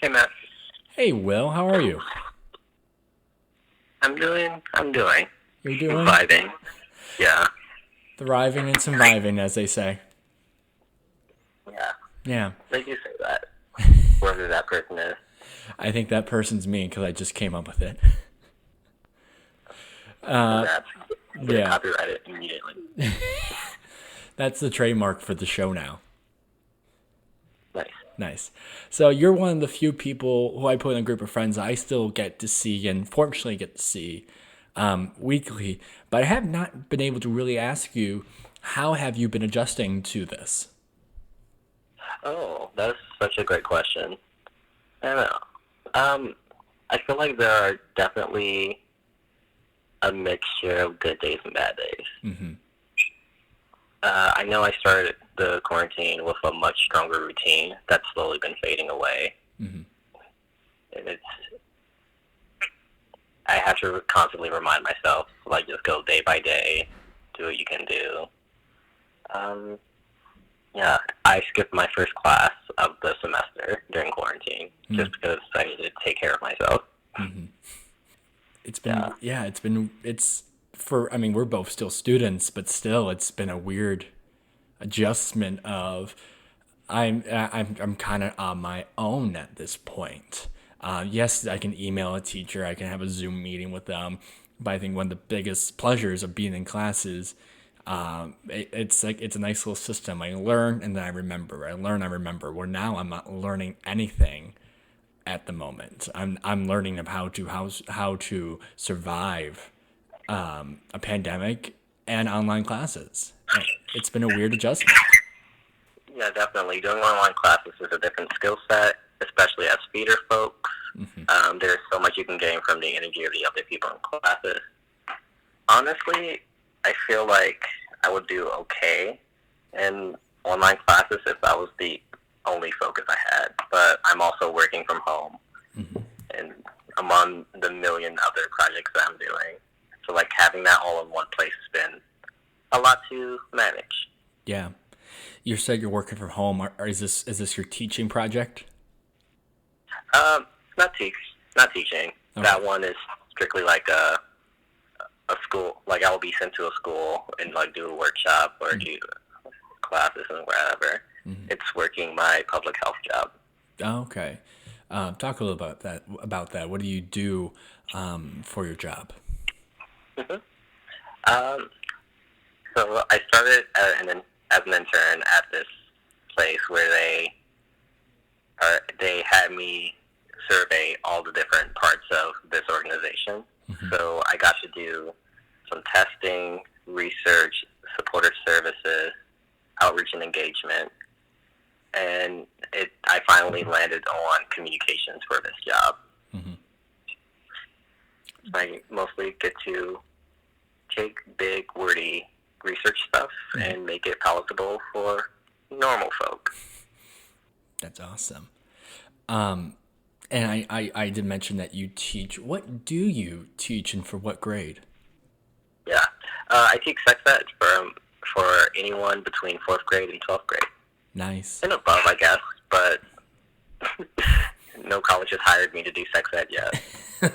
Hey Matt, Hey, Will, how are you? I'm doing, You're doing vibing. Yeah, thriving and surviving, as they say. yeah. Yeah, They do say that, whoever that person is. I think that person's me because I just came up with it. Congrats. Get it Yeah, copyrighted immediately. that's the trademark for the show now. Nice. Nice. So you're one of the few people who I put in a group of friends I still get to see and fortunately get to see weekly. But I have not been able to really ask you how have you been adjusting to this? Oh, that's such a great question. I don't know. Um, I feel like there are definitely a mixture of good days and bad days. I know I started the quarantine with a much stronger routine that's slowly been fading away, and I have to constantly remind myself, like, just go day by day, do what you can do. Um, yeah, I skipped my first class of the semester during quarantine just because I needed to take care of myself. It's Yeah. been yeah, it's for I mean, we're both still students, but still it's been a weird adjustment of I'm kind of on my own at this point. Yes, I can email a teacher, I can have a Zoom meeting with them, but I think one of the biggest pleasures of being in classes, it's like it's a nice little system. I learn and then I remember. I learn, I remember. Where now I'm not learning anything at the moment. I'm learning of how to survive a pandemic and online classes. It's been a weird adjustment. Yeah, definitely. Doing online classes is a different skill set, especially as feeder folks. There's so much you can gain from the energy of the other people in classes. Honestly, I feel like I would do okay in online classes if that was the only focus I had. But I'm also working from home, and among the million other projects that I'm doing. So like having that all in one place has been a lot to manage. Yeah, you said you're working from home. Is this your teaching project? Um, not teach, not teaching. Okay. That one is strictly like a school. Like I will be sent to a school and like do a workshop or do classes and whatever. It's working my public health job. Oh, okay. Talk a little about that. About that. What do you do for your job? hmm Um, so I started as an intern at this place where they had me survey all the different parts of this organization. So I got to do some testing, research, supportive services, outreach and engagement, and I finally landed on communications for this job. I mostly get to take big, wordy research stuff and make it palatable for normal folk. That's awesome. And I did mention that you teach. What do you teach and for what grade? Yeah, I teach sex ed for anyone between fourth grade and 12th grade Nice. and above, I guess. But no college has hired me to do sex ed yet.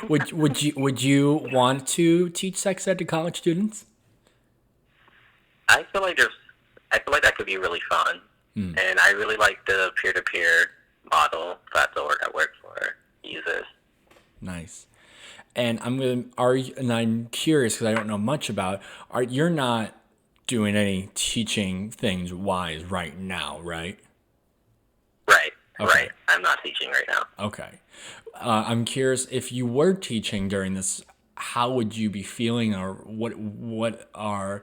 Would you want to teach sex ed to college students? I feel like that could be really fun, and I really like the peer to peer model that the org I work for uses. Nice. And I'm curious because I don't know much about. You're not doing any teaching things wise right now, right? Right, Okay. right. I'm not teaching right now. Okay. I'm curious if you were teaching during this, how would you be feeling, or what are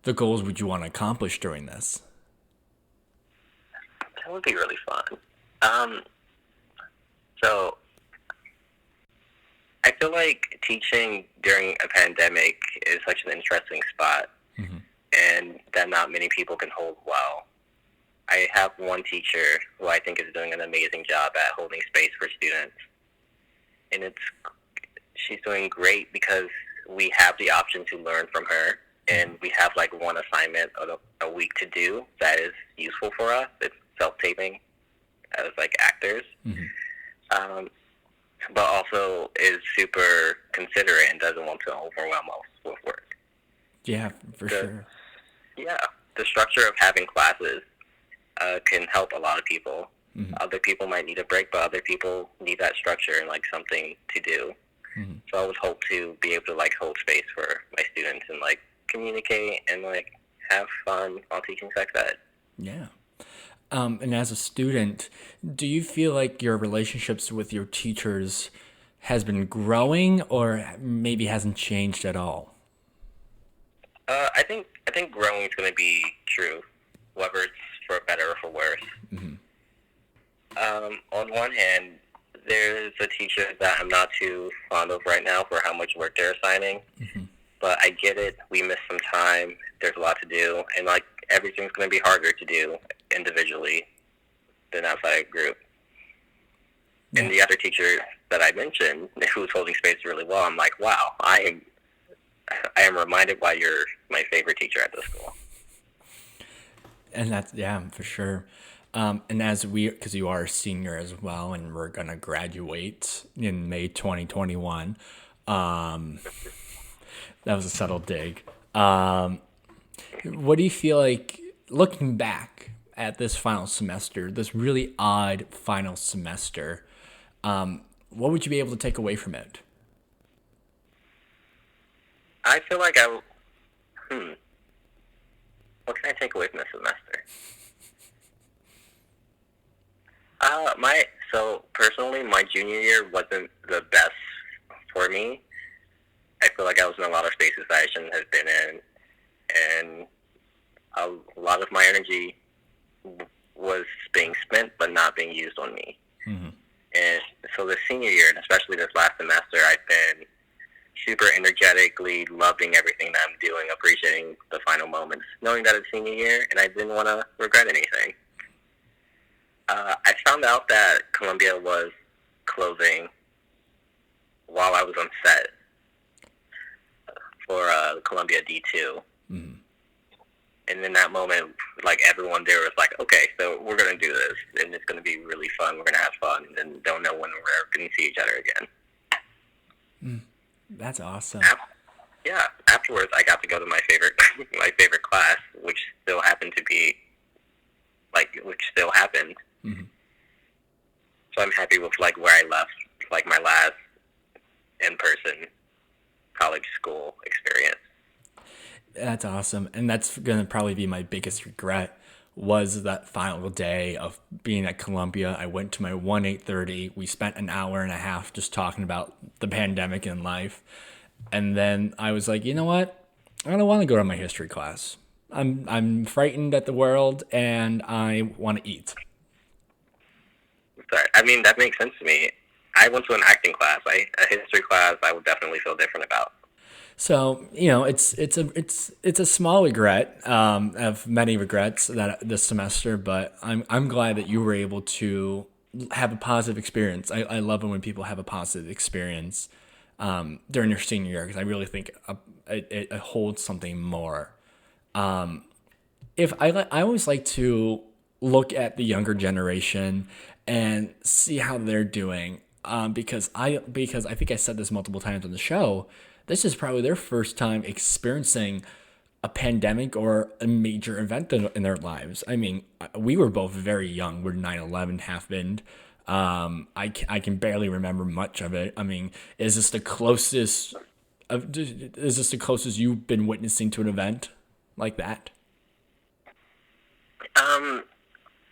the goals would you want to accomplish during this? That would be really fun. Um, so I feel like teaching during a pandemic is such an interesting spot, and that not many people can hold well. I have one teacher who I think is doing an amazing job at holding space for students, and she's doing great because we have the option to learn from her, and we have like one assignment a week to do that is useful for us. It's self taping as like actors, um, but also is super considerate and doesn't want to overwhelm us with work. Yeah, for The, sure. yeah, the structure of having classes can help a lot of people. Mm-hmm. Other people might need a break, but other people need that structure and like something to do. Mm-hmm. So I would hope to be able to like hold space for my students and like communicate and like have fun while teaching sex ed. Yeah. And as a student, do you feel like your relationships with your teachers has been growing or maybe hasn't changed at all? I think growing is going to be true, whether it's for better or for worse. Mm-hmm. On one hand, there's a teacher that I'm not too fond of right now for how much work they're assigning, Mm-hmm. but I get it. We miss some time. There's a lot to do, and like everything's going to be harder to do individually than outside a group. Yeah. And the other teacher that I mentioned, who's holding space really well, I'm like, wow, I am reminded why you're my favorite teacher at this school. And that's, yeah, for sure. And as because you are a senior as well, and we're going to graduate in May 2021, that was a subtle dig. What do you feel like, looking back at this final semester, this really odd final semester, what would you be able to take away from it? I feel like what can I take away from this semester? So personally, my junior year wasn't the best for me. I feel like I was in a lot of spaces that I shouldn't have been in, and a lot of my energy was being spent but not being used on me. Mm-hmm. And so the senior year, and especially this last semester, I've been super energetically loving everything that I'm doing, appreciating the final moments, knowing that it's senior year, and I didn't want to regret anything. I found out that Columbia was closing while I was on set for Columbia D2. Mm-hmm. And in that moment, like everyone there was like, okay, so we're going to do this, and it's going to be really fun. We're going to have fun, and don't know when we're ever going to see each other again. That's awesome. Yeah. Afterwards, I got to go to my favorite class, which still happened. Mm-hmm. So I'm happy with like where I left, like my last in-person college school experience. That's awesome. And that's going to probably be my biggest regret was that final day of being at Columbia. I went to my 1-8:30. We spent an hour and a half just talking about the pandemic and life. And then I was like, you know what? I don't want to go to my history class. I'm frightened at the world and I want to eat. Sorry, I mean that makes sense to me. I went to an acting class. A history class, I would definitely feel different about. So it's a small regret of many regrets that this semester, but I'm glad that you were able to have a positive experience. I love it when people have a positive experience during their senior year because I really think it holds something more. If I always like to look at the younger generation and see how they're doing because I think I said this multiple times on the show. This is probably their first time experiencing a pandemic or a major event in their lives. I mean, we were both very young. We're 9/11 happened. I can barely remember much of it. I mean, is this the closest you've been witnessing to an event like that?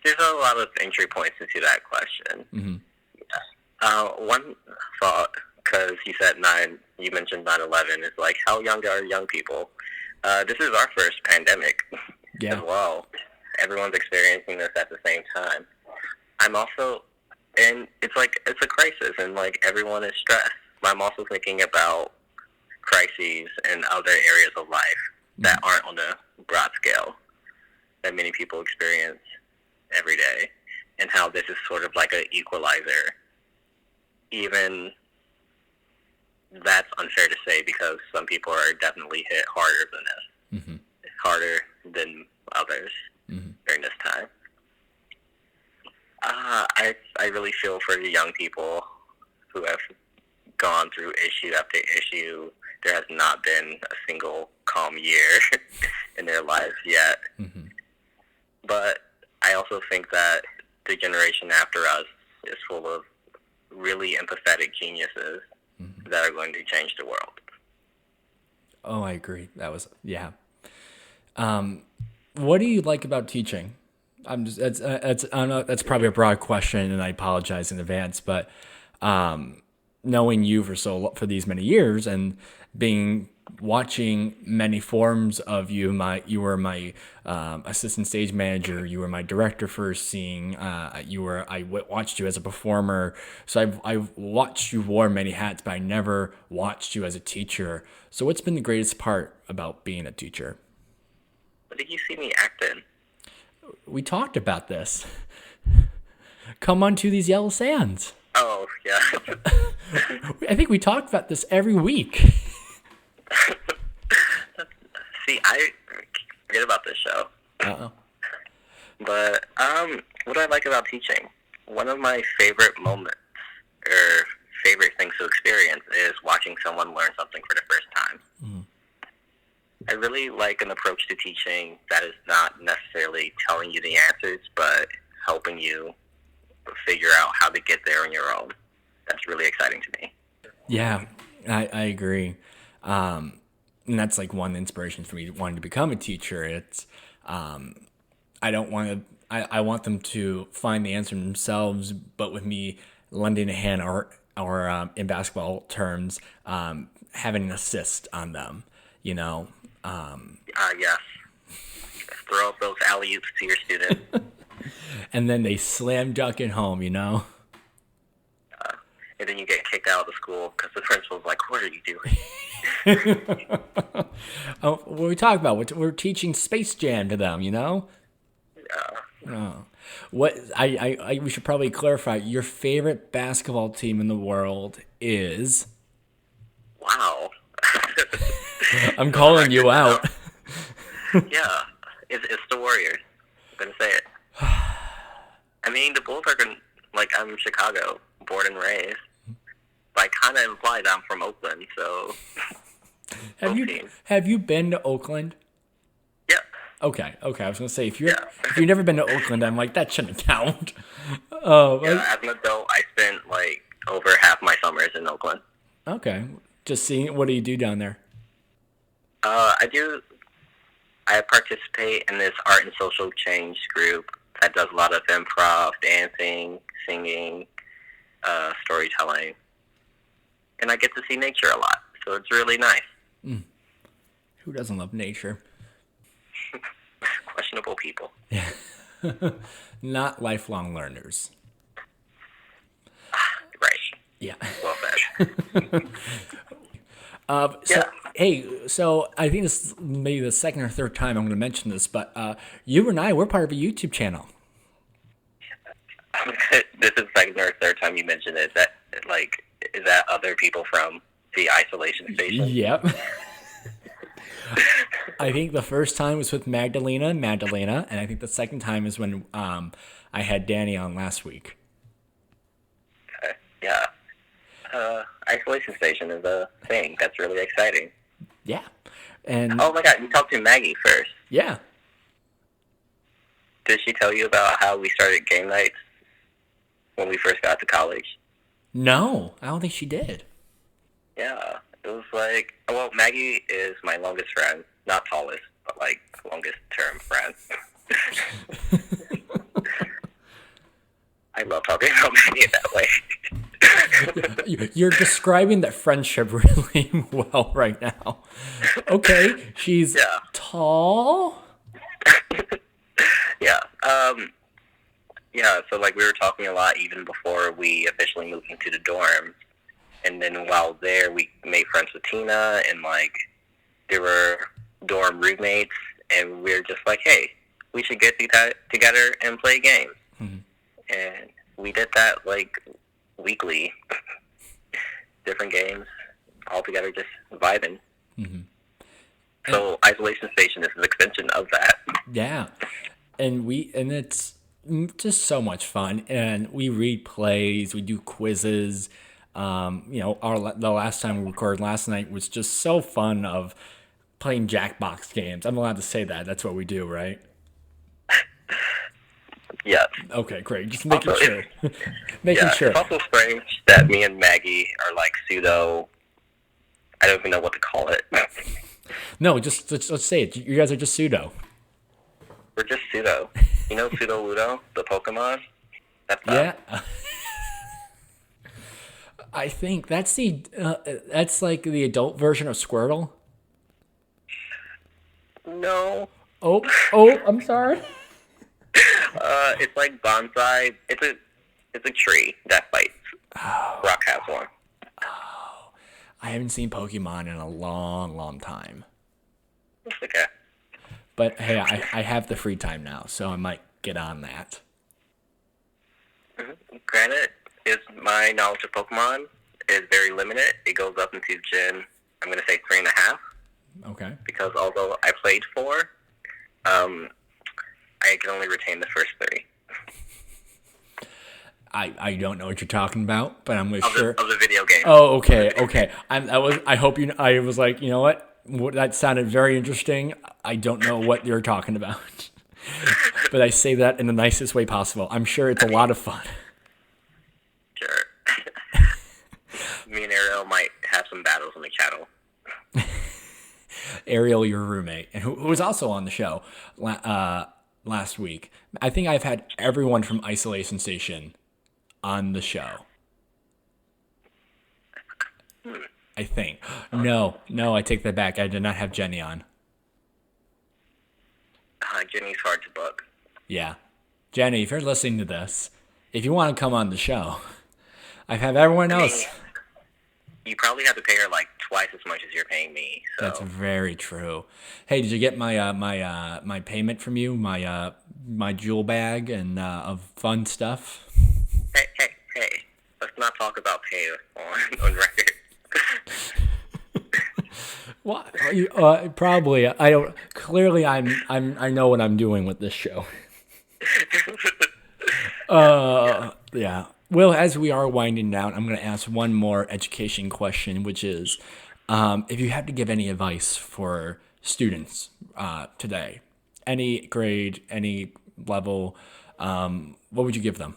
There's a lot of entry points into that question. Mm-hmm. One thought, because you mentioned 9/11, is like, how young are young people? This is our first pandemic Yeah. as well. Everyone's experiencing this at the same time. And it's like, it's a crisis, and like everyone is stressed. I'm also thinking about crises in other areas of life that aren't on a broad scale that many people experience every day, and how this is sort of like an equalizer. Even that's unfair to say because some people are definitely hit harder than this, Mm-hmm. harder than others Mm-hmm. during this time. I really feel for the young people who have gone through issue after issue. There has not been a single calm year in their lives yet. Mm-hmm. But I also think that the generation after us is full of really empathetic geniuses that are going to change the world. Oh, I agree. That was, yeah. What do you like about teaching? I know that's probably a broad question, and I apologize in advance. But knowing you for these many years and watching many forms of you, you were my assistant stage manager, you were my director first, I watched you as a performer. So I've watched you wear many hats, but I never watched you as a teacher. So what's been the greatest part about being a teacher? What did you see me act in? We talked about this. Come onto these yellow sands. Oh, yeah. I think we talk about this every week. See, I forget about this show. Uh-oh. But what do I like about teaching? One of my favorite moments or favorite things to experience is watching someone learn something for the first time. Mm. I really like an approach to teaching that is not necessarily telling you the answers, but helping you figure out how to get there on your own. That's really exciting to me. Yeah, I agree. And that's like one inspiration for me wanting to become a teacher. It's I don't want to. I want them to find the answer themselves, but with me lending a hand, or in basketball terms, having an assist on them. You know. Yes. Throw up those alley-oops to your student. And then they slam dunk it home, you know? And then you get kicked out of the school because the principal's like, what are you doing? What we talk about? We're teaching Space Jam to them, you know? Oh. We should probably clarify. Your favorite basketball team in the world is? Wow. I'm calling you out. Yeah, it's the Warriors. I'm gonna say it. I mean, the Bulls are I'm in Chicago, born and raised. But I kind of implied I'm from Oakland, so. Have you been to Oakland? Yeah. Okay. I was gonna say if you've never been to Oakland, I'm like that shouldn't count. As an adult, I spent over half my summers in Oakland. Okay, just seeing. What do you do down there? I participate in this art and social change group that does a lot of improv, dancing, singing, storytelling. And I get to see nature a lot, so it's really nice. Mm. Who doesn't love nature? Questionable people. Yeah. Not lifelong learners. Right. Yeah. Well said. So I think this is maybe the second or third time I'm going to mention this, but you and I, we're part of a YouTube channel. This is the second or third time you mentioned it. Is that other people from the isolation station? Yep. I think the first time was with Magdalena, and I think the second time is when I had Danny on last week. Yeah. Isolation station is a thing. That's really exciting. Yeah. And oh my God, you talked to Maggie first. Yeah. Did she tell you about how we started game nights when we first got to college? No, I don't think she did. Yeah. It was Maggie is my longest friend. Not tallest, but longest term friend. I love talking about Maggie that way. You're describing that friendship really well right now. Okay, she's tall. Yeah. Yeah, so we were talking a lot even before we officially moved into the dorm. And then while there, we made friends with Tina, and there were dorm roommates, and we were just like, hey, we should get together and play games. Mm-hmm. And we did that weekly, different games, all together, just vibing. Mm-hmm. So Isolation Station is an extension of that. Yeah, and it's just so much fun. And we read plays, we do quizzes. The last time we recorded last night was just so fun of playing Jackbox games. I'm allowed to say that. That's what we do, right? Yes. Okay, great. Just making Also, sure. Making Yeah, sure. it's also strange that me and Maggie are like pseudo. I don't even know what to call it. No, just let's say it. You guys are just pseudo. We're just pseudo. You know Pseudo Ludo, the Pokemon? That's Yeah. I think that's that's like the adult version of Squirtle. No. Oh, I'm sorry. It's like bonsai. It's a tree that fights. Rock has one. I haven't seen Pokemon in a long, long time. It's okay. But hey, I have the free time now, so I might get on that. Granted, is my knowledge of Pokemon is very limited. It goes up into Gen, I'm going to say 3.5, Okay. because although I played 4, I can only retain the first 3. I don't know what you're talking about, but I'm sure. Of the video game. Oh, okay. I hope you. I was like, you know what? That sounded very interesting. I don't know what you're talking about, but I say that in the nicest way possible. I'm sure it's a lot of fun. Sure. Me and Ariel might have some battles on the channel. Ariel, your roommate, and who was also on the show last week. I think I've had everyone from Isolation Station on the show. I think. No, I take that back. I did not have Jenny on. Jenny's hard to book. Yeah. Jenny, if you're listening to this, if you want to come on the show, I've had everyone else. You probably have to pay her like twice as much as you're paying me. So. That's very true. Hey, did you get my my payment from you? My jewel bag and of fun stuff? Hey. Let's not talk about pay on record. What? Probably. I don't. Clearly, I know what I'm doing with this show. Yeah. Well, as we are winding down, I'm going to ask one more education question, which is, if you had to give any advice for students today, any grade, any level, what would you give them?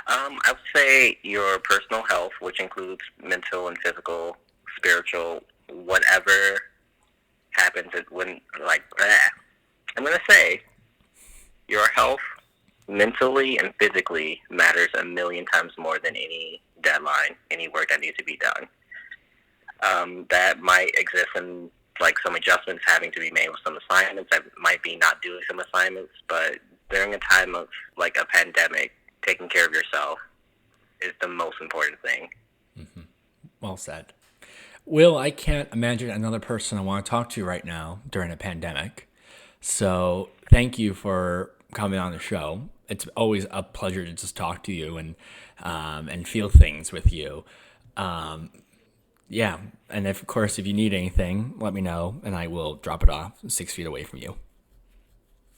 I would say your personal health, which includes mental and physical, spiritual, whatever happens when, I'm going to say your health mentally and physically matters a million times more than any deadline, any work that needs to be done. That might exist in like some adjustments having to be made with some assignments. That might be not doing some assignments, but during a time of like a pandemic, taking care of yourself is the most important thing. Mm-hmm. Well said. Will, I can't imagine another person I want to talk to right now during a pandemic. So thank you for coming on the show. It's always a pleasure to just talk to you and feel things with you. Yeah, and of course, if you need anything, let me know, and I will drop it off 6 feet away from you.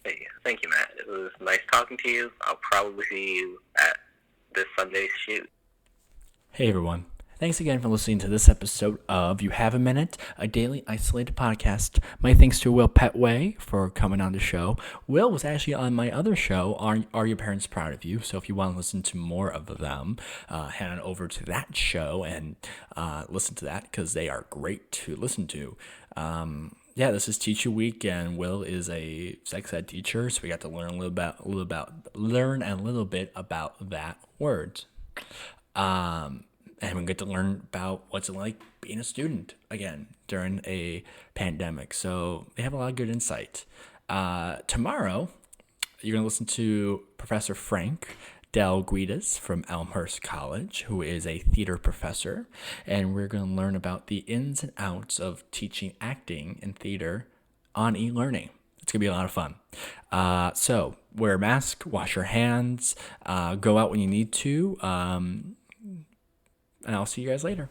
Hey, thank you, Matt. It was nice talking to you. I'll probably see you at this Sunday's shoot. Hey, everyone. Thanks again for listening to this episode of You Have a Minute, a daily isolated podcast. My thanks to Will Pettway for coming on the show. Will was actually on my other show, Are Your Parents Proud of You? So if you want to listen to more of them, head on over to that show and listen to that because they are great to listen to. Yeah, this is Teacher Week, and Will is a sex ed teacher, so we got to learn a little bit about that word. And we get to learn about what's it like being a student again during a pandemic. So they have a lot of good insight. Tomorrow, you're going to listen to Professor Frank Del Guidas from Elmhurst College, who is a theater professor. And we're going to learn about the ins and outs of teaching acting and theater on e-learning. It's going to be a lot of fun. So wear a mask, wash your hands, go out when you need to. And I'll see you guys later.